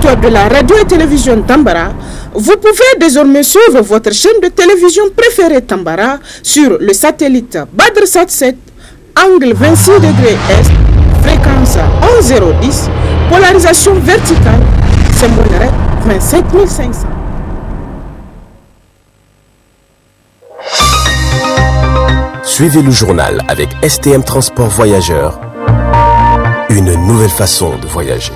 auditeurs de la radio et télévision Tambara, vous pouvez désormais suivre votre chaîne de télévision préférée Tambara sur le satellite Badrsat 7, angle 26 degrés Est, fréquence 11010, polarisation verticale, symbole 27500. Suivez le journal avec STM Transport Voyageurs. Une nouvelle façon de voyager.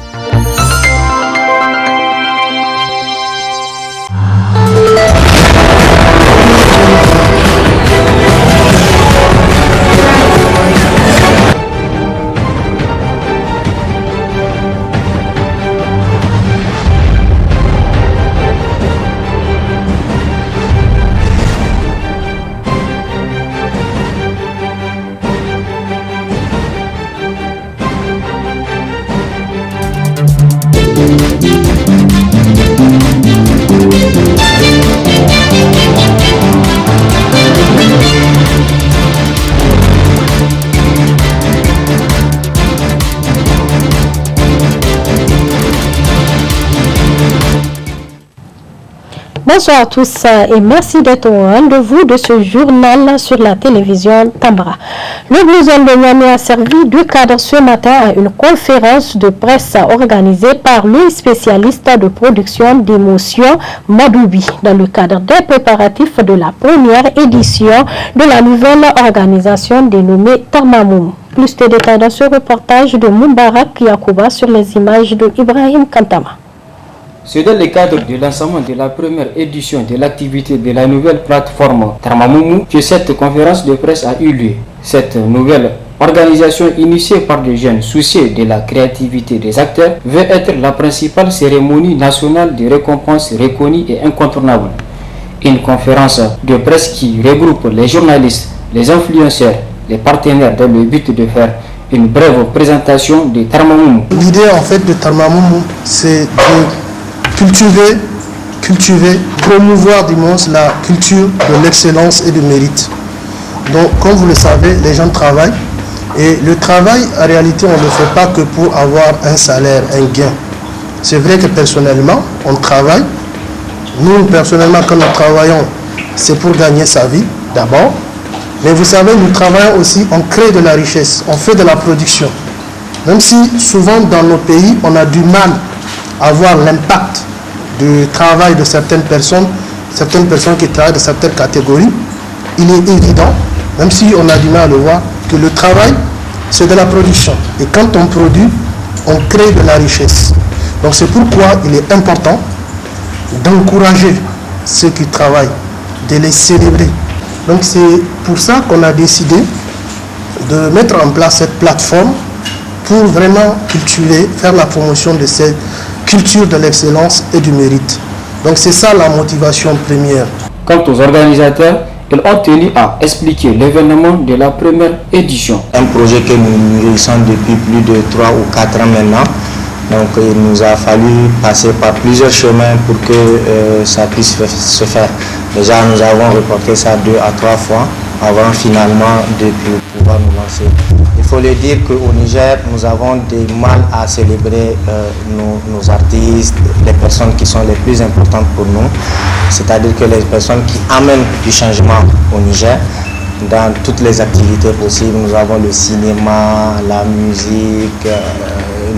Bonsoir à tous et merci d'être au rendez-vous de ce journal sur la télévision Tambara. Le Blouson de Niamey a servi de cadre ce matin à une conférence de presse organisée par le spécialiste de production d'émotions Madoubi dans le cadre des préparatifs de la première édition de la nouvelle organisation dénommée Tarmamoum. Plus de détails dans ce reportage de Moubarak Yakouba sur les images de Ibrahim Kantama. C'est dans le cadre de lancement de la première édition de l'activité de la nouvelle plateforme Tarmamoumou que cette conférence de presse a eu lieu. Cette nouvelle organisation initiée par des jeunes soucieux de la créativité des acteurs veut être la principale cérémonie nationale de récompense reconnue et incontournable. Une conférence de presse qui regroupe les journalistes, les influenceurs, les partenaires dans le but de faire une brève présentation de Tarmamoumou. L'idée en fait de Tarmamoumou, c'est de cultiver, promouvoir du moins la culture de l'excellence et du mérite. Donc, comme vous le savez, les gens travaillent et le travail, en réalité, on ne le fait pas que pour avoir un salaire, un gain. C'est vrai que personnellement, on travaille. Nous, personnellement, quand nous travaillons, c'est pour gagner sa vie, d'abord. Mais vous savez, nous travaillons aussi, on crée de la richesse, on fait de la production. Même si souvent dans nos pays, on a du mal à voir l'impact du travail de certaines personnes qui travaillent de certaines catégories, il est évident, même si on a du mal à le voir, que le travail, c'est de la production. Et quand on produit, on crée de la richesse. Donc c'est pourquoi il est important d'encourager ceux qui travaillent, de les célébrer. Donc c'est pour ça qu'on a décidé de mettre en place cette plateforme pour vraiment cultiver, faire la promotion de cette culture de l'excellence et du mérite. Donc c'est ça la motivation première. Quant aux organisateurs, ils ont tenu à expliquer l'événement de la première édition. Un projet que nous nourrissons depuis plus de 3 ou 4 ans maintenant. Donc il nous a fallu passer par plusieurs chemins pour que ça puisse se faire. Déjà nous avons reporté ça 2 à 3 fois avant finalement de pouvoir nous lancer. Il faut le dire qu'au Niger, nous avons des mal à célébrer nos artistes, les personnes qui sont les plus importantes pour nous. C'est-à-dire que les personnes qui amènent du changement au Niger, dans toutes les activités possibles. Nous avons le cinéma, la musique,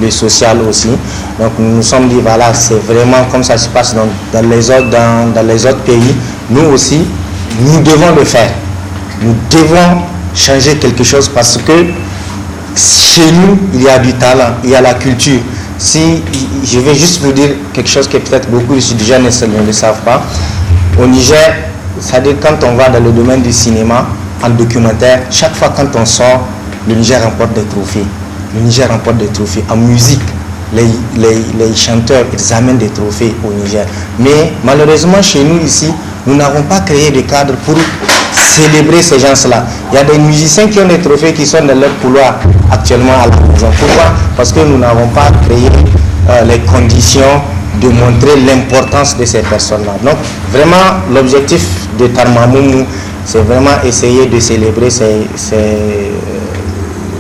le social aussi. Donc nous nous sommes dit, voilà, c'est vraiment comme ça se passe dans les autres pays. Nous aussi, nous devons le faire. Nous devons changer quelque chose parce que chez nous, il y a du talent, il y a la culture. Si je vais juste vous dire quelque chose que peut-être beaucoup de jeunes ne le savent pas. Au Niger, c'est-à-dire quand on va dans le domaine du cinéma, en documentaire, chaque fois quand on sort, le Niger remporte des trophées. Le Niger remporte des trophées. En musique, les chanteurs, ils amènent des trophées au Niger. Mais malheureusement, chez nous ici, nous n'avons pas créé de cadre pour célébrer ces gens-là. Il y a des musiciens qui ont des trophées qui sont dans leur couloir actuellement à la maison. Pourquoi? Parce que nous n'avons pas créé les conditions de montrer l'importance de ces personnes-là. Donc vraiment, l'objectif de Tarmamoumou, c'est vraiment essayer de célébrer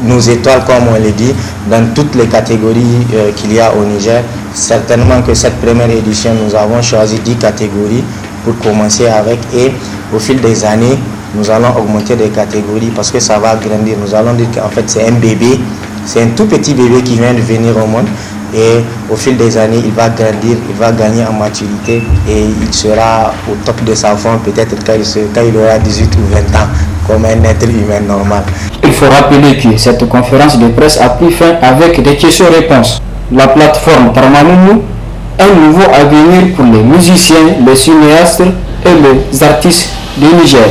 nos étoiles, comme on le dit, dans toutes les catégories qu'il y a au Niger. certainement que cette première édition, nous avons choisi 10 catégories pour commencer avec, et au fil des années, nous allons augmenter des catégories parce que ça va grandir. Nous allons dire qu'en fait c'est un bébé, c'est un tout petit bébé qui vient de venir au monde, et au fil des années il va grandir, il va gagner en maturité et il sera au top de sa forme peut-être quand il aura 18 ou 20 ans comme un être humain normal. Il faut rappeler que cette conférence de presse a pris fin avec des questions-réponses. La plateforme Tarmamoumou, un nouveau avenir pour les musiciens, les cinéastes et les artistes du Niger.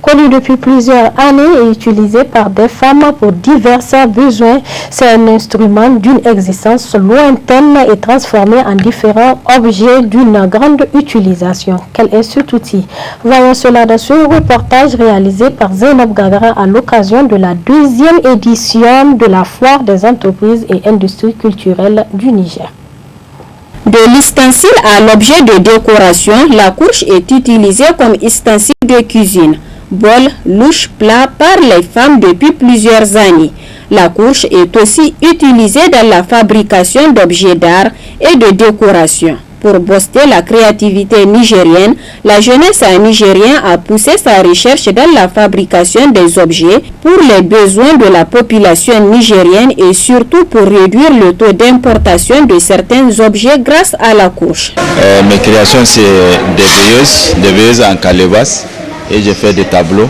Connu depuis plusieurs années et utilisé par des femmes pour divers besoins, c'est un instrument d'une existence lointaine et transformé en différents objets d'une grande utilisation. Quel est cet outil? Voyons cela dans ce reportage réalisé par Zainab Gagara à l'occasion de la 2e édition de la Foire des entreprises et industries culturelles du Niger. De l'ustensile à l'objet de décoration, la courge est utilisée comme ustensile de cuisine. Bol, louche, plat par les femmes depuis plusieurs années. La courge est aussi utilisée dans la fabrication d'objets d'art et de décoration. Pour booster la créativité nigérienne, la jeunesse nigérienne a poussé sa recherche dans la fabrication des objets pour les besoins de la population nigérienne et surtout pour réduire le taux d'importation de certains objets grâce à la courge. Mes créations, c'est des veilleuses en calebasse. Et je fais des tableaux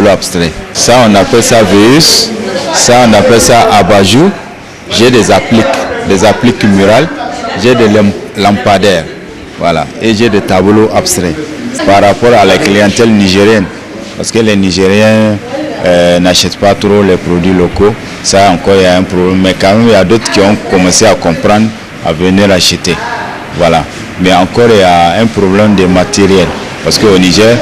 abstraits. Ça, on appelle ça veilleuse, ça, on appelle ça abat-jour. J'ai des appliques murales, j'ai des lampadaires, voilà, et j'ai des tableaux abstraits. Par rapport à la clientèle nigérienne, parce que les Nigériens n'achètent pas trop les produits locaux, ça encore il y a un problème, mais quand même il y a d'autres qui ont commencé à comprendre, à venir acheter. Voilà. Mais encore il y a un problème de matériel, parce qu'au Niger,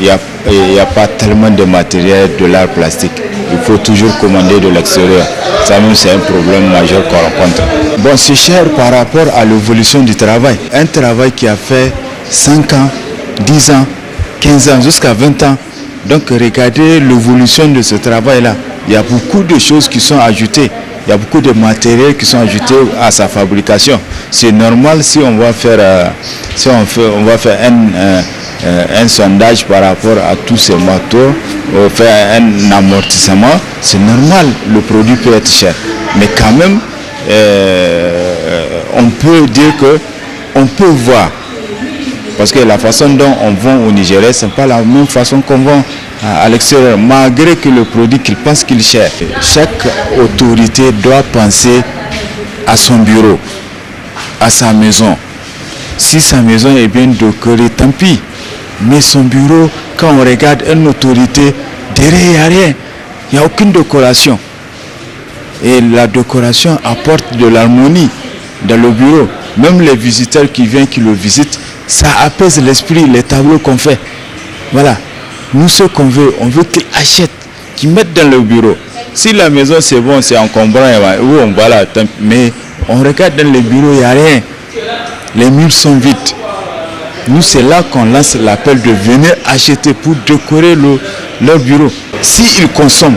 il n'y a pas tellement de matériel de l'art plastique. Il faut toujours commander de l'extérieur. Ça même c'est un problème majeur qu'on rencontre. Bon, c'est cher par rapport à l'évolution du travail. Un travail qui a fait 5 ans, 10 ans, 15 ans, jusqu'à 20 ans. Donc regardez l'évolution de ce travail-là. Il y a beaucoup de choses qui sont ajoutées. Il y a beaucoup de matériel qui sont ajoutés à sa fabrication. C'est normal si on va faire, un sondage par rapport à tous ces motos, faire un amortissement, c'est normal, le produit peut être cher. Mais quand même, on peut dire que on peut voir, parce que la façon dont on vend au Nigeria, ce n'est pas la même façon qu'on vend à l'extérieur, malgré que le produit qu'il pense qu'il est cher. Chaque autorité doit penser à son bureau, à sa maison. Si sa maison est bien décorée, tant pis. Mais son bureau, quand on regarde une autorité, derrière il n'y a rien. Il n'y a aucune décoration. Et la décoration apporte de l'harmonie dans le bureau. Même les visiteurs qui viennent, qui le visitent, ça apaise l'esprit, les tableaux qu'on fait. Voilà. Nous, ce qu'on veut, on veut qu'ils achètent, qu'ils mettent dans le bureau. Si la maison c'est bon, c'est encombrant, où on va là, mais on regarde dans le bureau, il n'y a rien. Les murs sont vides. Nous, c'est là qu'on lance l'appel de venir acheter pour décorer leur bureau. S'ils consomment,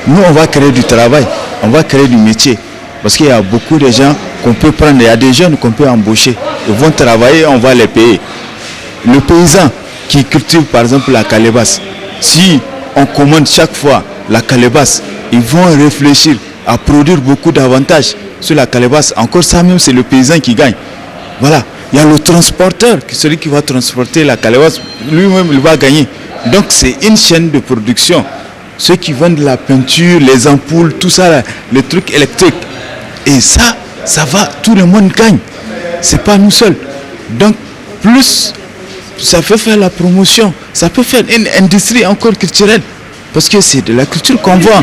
nous, on va créer du travail, on va créer du métier. Parce qu'il y a beaucoup de gens qu'on peut prendre, il y a des jeunes qu'on peut embaucher. Ils vont travailler, on va les payer. Le paysan qui cultive par exemple la calebasse, si on commande chaque fois la calebasse, ils vont réfléchir à produire beaucoup d'avantages sur la calebasse. Encore ça même, c'est le paysan qui gagne. Voilà. Il y a le transporteur, celui qui va transporter la calebasse, lui-même il va gagner. Donc c'est une chaîne de production. Ceux qui vendent la peinture, les ampoules, tout ça, là, les trucs électriques. Et ça va, tout le monde gagne. C'est pas nous seuls. Donc plus ça peut faire la promotion, ça peut faire une industrie encore culturelle. Parce que c'est de la culture qu'on vend.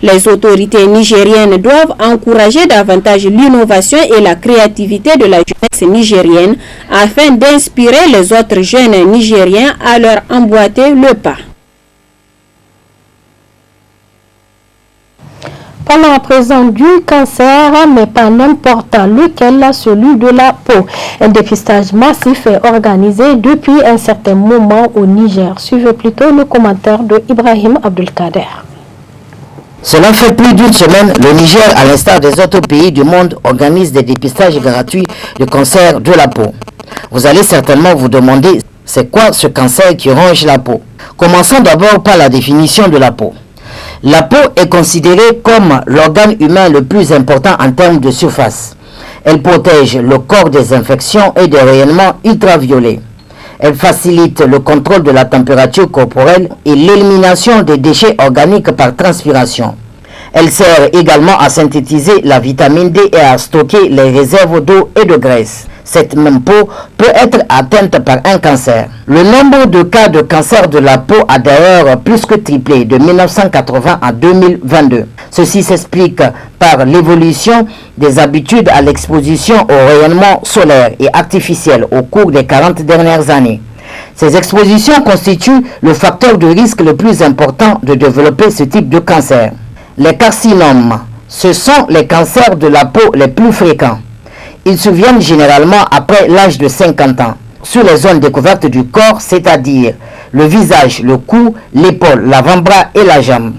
Les autorités nigériennes doivent encourager davantage l'innovation et la créativité de la jeunesse nigérienne afin d'inspirer les autres jeunes nigériens à leur emboîter le pas. Parlons à présent du cancer, mais pas n'importe lequel, celui de la peau. Un dépistage massif est organisé depuis un certain moment au Niger. Suivez plutôt le commentaire de Ibrahim Abdelkader. Cela fait plus d'une semaine, le Niger, à l'instar des autres pays du monde, organise des dépistages gratuits de cancer de la peau. Vous allez certainement vous demander, c'est quoi ce cancer qui ronge la peau? Commençons d'abord par la définition de la peau. La peau est considérée comme l'organe humain le plus important en termes de surface. Elle protège le corps des infections et des rayonnements ultraviolets. Elle facilite le contrôle de la température corporelle et l'élimination des déchets organiques par transpiration. Elle sert également à synthétiser la vitamine D et à stocker les réserves d'eau et de graisse. Cette même peau peut être atteinte par un cancer. Le nombre de cas de cancer de la peau a d'ailleurs plus que triplé de 1980 à 2022. Ceci s'explique par l'évolution des habitudes à l'exposition au rayonnement solaire et artificiel au cours des 40 dernières années. Ces expositions constituent le facteur de risque le plus important de développer ce type de cancer. Les carcinomes, ce sont les cancers de la peau les plus fréquents. Ils surviennent généralement après l'âge de 50 ans, sur les zones découvertes du corps, c'est-à-dire le visage, le cou, l'épaule, l'avant-bras et la jambe.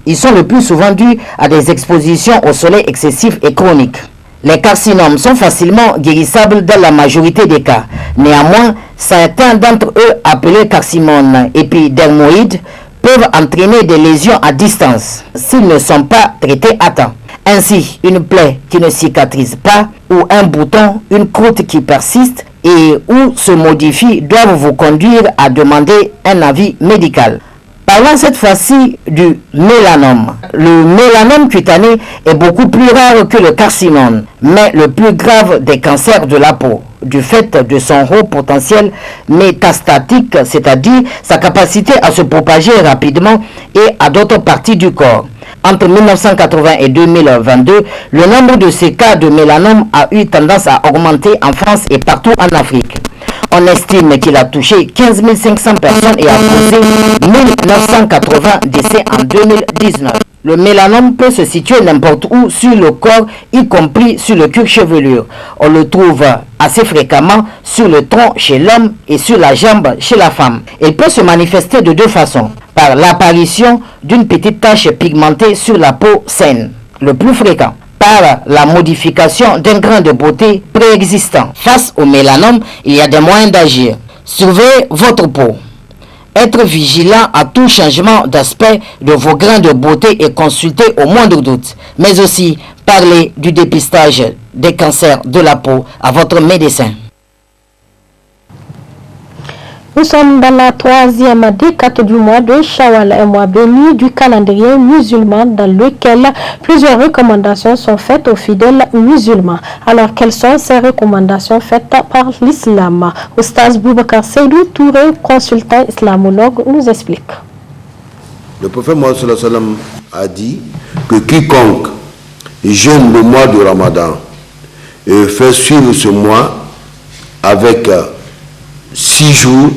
Ils sont le plus souvent dus à des expositions au soleil excessif et chroniques. Les carcinomes sont facilement guérissables dans la majorité des cas. Néanmoins, certains d'entre eux, appelés carcinomes épidermoïdes, peuvent entraîner des lésions à distance s'ils ne sont pas traités à temps. Ainsi, une plaie qui ne cicatrise pas ou un bouton, une croûte qui persiste et ou se modifie doivent vous conduire à demander un avis médical. Parlons cette fois-ci du mélanome. Le mélanome cutané est beaucoup plus rare que le carcinome, mais le plus grave des cancers de la peau, du fait de son haut potentiel métastatique, c'est-à-dire sa capacité à se propager rapidement et à d'autres parties du corps. Entre 1980 et 2022, le nombre de ces cas de mélanome a eu tendance à augmenter en France et partout en Afrique. On estime qu'il a touché 15 500 personnes et a causé 1980 décès en 2019. Le mélanome peut se situer n'importe où sur le corps, y compris sur le cuir chevelu. On le trouve assez fréquemment sur le tronc chez l'homme et sur la jambe chez la femme. Il peut se manifester de deux façons. Par l'apparition d'une petite tache pigmentée sur la peau saine, le plus fréquent. Par la modification d'un grain de beauté préexistant. Face au mélanome, il y a des moyens d'agir. Surveillez votre peau. Être vigilant à tout changement d'aspect de vos grains de beauté et consulter au moindre doute. Mais aussi, parler du dépistage des cancers de la peau à votre médecin. Nous sommes dans la troisième décade du mois de Shawwal, un mois béni du calendrier musulman dans lequel plusieurs recommandations sont faites aux fidèles musulmans. Alors, quelles sont ces recommandations faites par l'islam? Oustaz Boubacar Seydou Touré, consultant islamologue, nous explique. Le prophète Mohammed sallallahu alayhi wa sallam a dit que quiconque jeûne le mois de Ramadan et fait suivre ce mois avec 6 jours,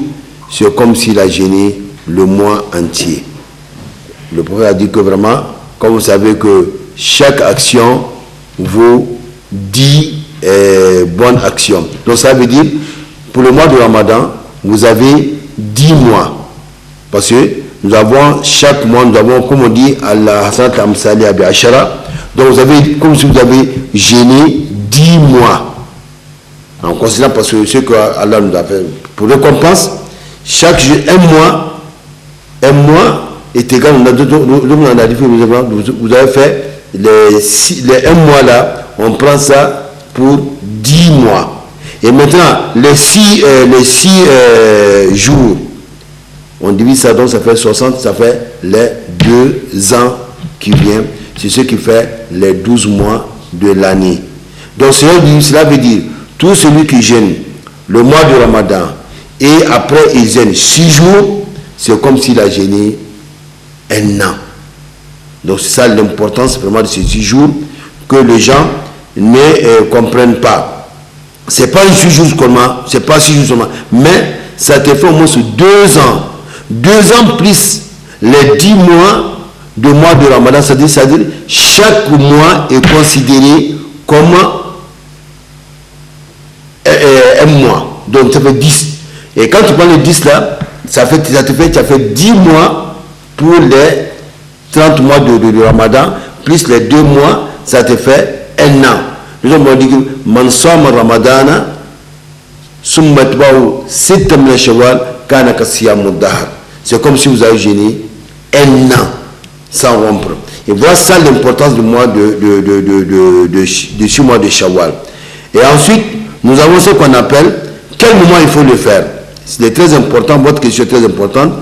c'est comme s'il a jeûné le mois entier. Le prophète a dit que vraiment, comme vous savez que chaque action vaut 10 bonnes actions. Donc ça veut dire, pour le mois de Ramadan, vous avez 10 mois. Parce que nous avons, chaque mois, nous avons, comme on dit, Allah Hasanat Amsali Abi Ashara. Donc vous avez, comme si vous avez jeûné 10 mois. En considérant, parce que ce que Allah nous a fait pour récompense, chaque jour, un mois est égal, vous avez fait les 1 mois là, on prend ça pour 10 mois. Et maintenant, les 6 jours, on divise ça, donc ça fait 60, ça fait les 2 ans qui viennent. C'est ce qui fait les 12 mois de l'année. Donc cela veut dire, tout celui qui jeûne le mois de Ramadan et après il jeûne 6 jours, c'est comme s'il a jeûné 1 an. Donc c'est ça l'importance vraiment de ces 6 jours que les gens ne comprennent pas. C'est pas 6 jours seulement, c'est pas 6 jours seulement, mais ça te fait au moins 2 ans. 2 ans plus les 10 mois de mois de Ramadan, c'est-à-dire chaque mois est considéré comme un mois. Donc ça fait 10. Et quand tu prends les 10 là, tu as fait 10 mois pour les 30 mois de Ramadan, plus les 2 mois, ça te fait 1 an. Nous avons dit que man sama Ramadana summa atba'u sitta min Shawwal kana ka siyamu dahr. C'est comme si vous avez jeûné 1 an sans rompre. Et voilà ça l'importance du mois de 6 mois de Shawwal. Et ensuite, nous avons ce qu'on appelle quel moment il faut le faire. C'est très important, votre question est très importante.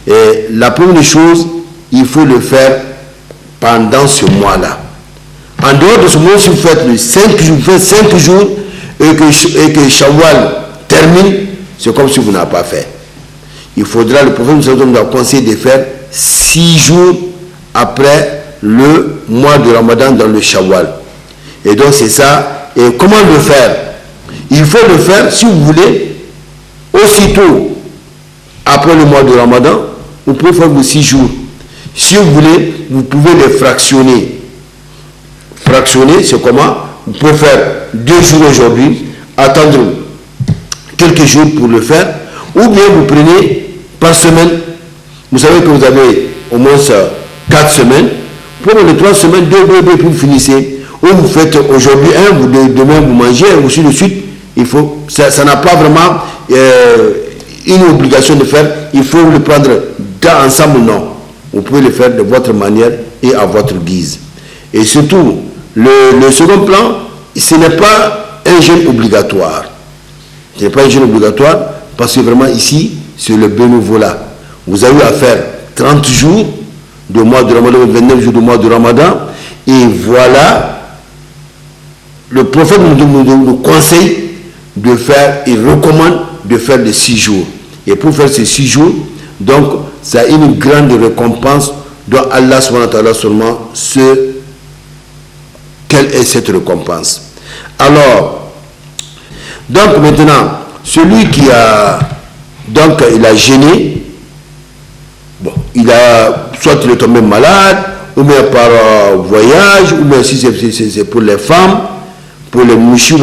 Et la première chose, il faut le faire pendant ce mois-là. En dehors de ce mois, si vous faites 5 jours et que Shawwal termine, c'est comme si vous n'avez pas fait. Il faudra, le prophète nous a conseillé de faire 6 jours après le mois de Ramadan dans le Shawwal. Et donc c'est ça. Et comment le faire? Il faut le faire, si vous voulez, aussitôt après le mois de Ramadan, vous pouvez faire vos 6 jours. Si vous voulez, vous pouvez les fractionner. Fractionner, c'est comment? Vous pouvez faire 2 jours aujourd'hui, attendre quelques jours pour le faire, ou bien vous prenez par semaine. Vous savez que vous avez au moins 4 semaines. Pour les 3 semaines, 2, puis vous finissez. Ou vous faites aujourd'hui demain vous mangez, et ainsi de suite. Il faut, ça n'a pas vraiment une obligation de faire. Il faut le prendre ensemble, non. Vous pouvez le faire de votre manière et à votre guise. Et surtout, le second plan, ce n'est pas un jeûne obligatoire. Ce n'est pas un jeûne obligatoire parce que vraiment ici, c'est le bénévolat. Vous avez à faire 30 jours du mois de Ramadan, 29 jours du mois de Ramadan. Et voilà, le prophète nous conseille de faire, il recommande de faire les 6 jours. Et pour faire ces 6 jours, donc, ça a une grande récompense dont Allah subhanahu wa ta'ala seulement sait quelle est cette récompense. Alors, donc maintenant, celui qui a, donc il a jeûné, bon, il a, soit il est tombé malade, ou bien par voyage, ou bien si c'est pour les femmes, pour les mouchis,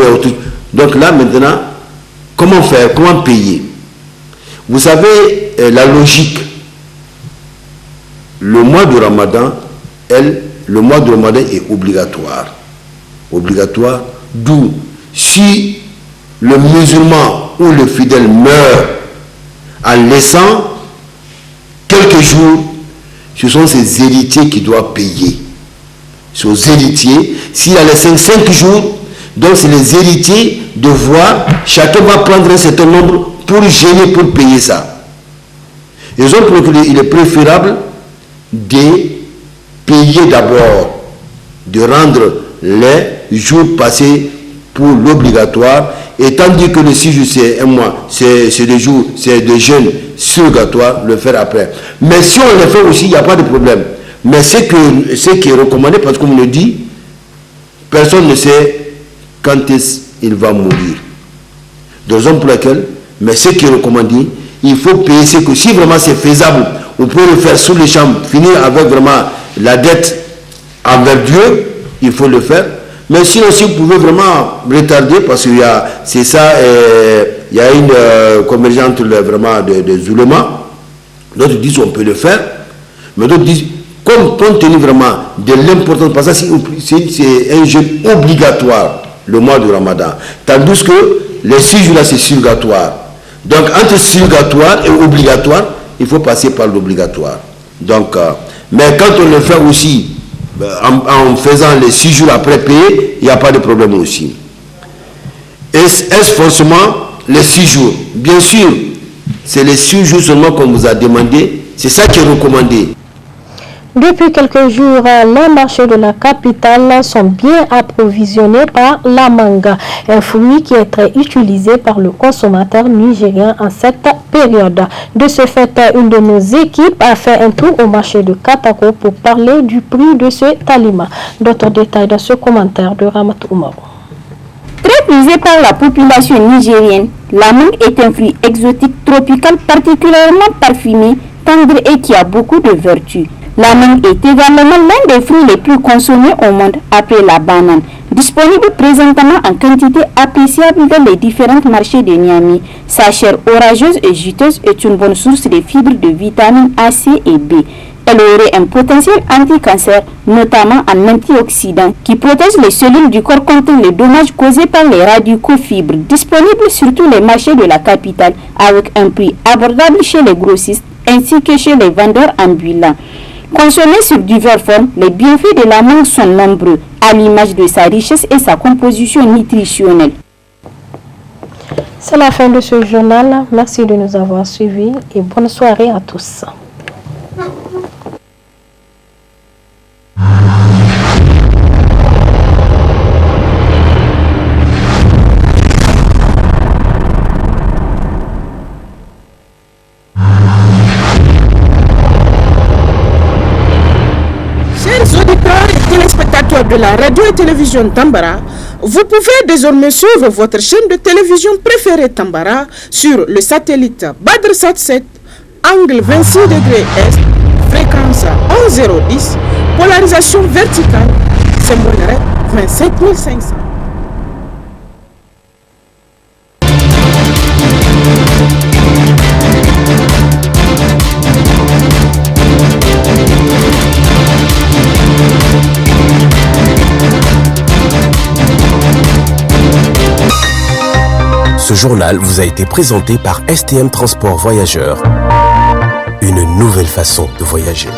donc là maintenant, comment faire, comment payer? Vous savez, la logique, le mois de Ramadan, le mois de Ramadan est obligatoire. Obligatoire, d'où si le musulman ou le fidèle meurt en laissant quelques jours, ce sont ses héritiers qui doivent payer. C'est aux héritiers. S'il a laissé 5 jours, donc c'est les héritiers de voir, chacun va prendre un certain nombre pour gêner, pour payer ça. Ils ont procuré, il est préférable de payer d'abord, de rendre les jours passés pour l'obligatoire, et tandis que le 6 jours c'est un mois, c'est des jours, c'est des jeûnes surrogatoires, le faire après. Mais si on le fait aussi, il n'y a pas de problème. Mais ce qui est recommandé, parce qu'on le dit, personne ne sait quand est-ce il va mourir. De raison pour laquelle, mais ce qui est recommandé, il faut payer ce que si vraiment c'est faisable, vous pouvez le faire sous les chambres, finir avec vraiment la dette envers Dieu, il faut le faire. Mais sinon, si vous pouvez vraiment retarder, parce qu'il y a, c'est ça, il y a une convergence entre vraiment des ulémas. D'autres disent on peut le faire, mais d'autres disent, compte tenu vraiment de l'importance, parce que c'est un jeûne obligatoire, le mois du Ramadan. Tandis que les 6 jours là, c'est surrogatoire. Donc, entre surrogatoire et obligatoire, il faut passer par l'obligatoire. Donc, mais quand on le fait aussi, en faisant les 6 jours après payer, il n'y a pas de problème aussi. Est-ce forcément les 6 jours? Bien sûr, c'est les 6 jours seulement qu'on vous a demandé. C'est ça qui est recommandé. Depuis quelques jours, les marchés de la capitale sont bien approvisionnés par la manga, un fruit qui est très utilisé par le consommateur nigérien en cette période. De ce fait, une de nos équipes a fait un tour au marché de Katako pour parler du prix de cet aliment. D'autres détails dans ce commentaire de Ramat Oumar. Très prisé par la population nigérienne, la mangue est un fruit exotique tropical particulièrement parfumé, tendre et qui a beaucoup de vertus. La mangue est également l'un des fruits les plus consommés au monde après la banane. Disponible présentement en quantité appréciable dans les différents marchés de Niamey, sa chair orageuse et juteuse est une bonne source de fibres de vitamines A, C et B. Elle aurait un potentiel anti-cancer, notamment en antioxydants, qui protège les cellules du corps contre les dommages causés par les radicofibres, disponibles sur tous les marchés de la capitale, avec un prix abordable chez les grossistes ainsi que chez les vendeurs ambulants. Consommés sur diverses formes, les bienfaits de la mangue sont nombreux, à l'image de sa richesse et sa composition nutritionnelle. C'est la fin de ce journal. Merci de nous avoir suivis et bonne soirée à tous. Chers auditeurs et téléspectateurs de la radio et télévision Tambara, vous pouvez désormais suivre votre chaîne de télévision préférée Tambara sur le satellite BadrSat 7, angle 26 degrés Est, fréquence 11010, polarisation verticale, symbole REP 27500. Ce journal vous a été présenté par STM Transport Voyageurs. Une nouvelle façon de voyager.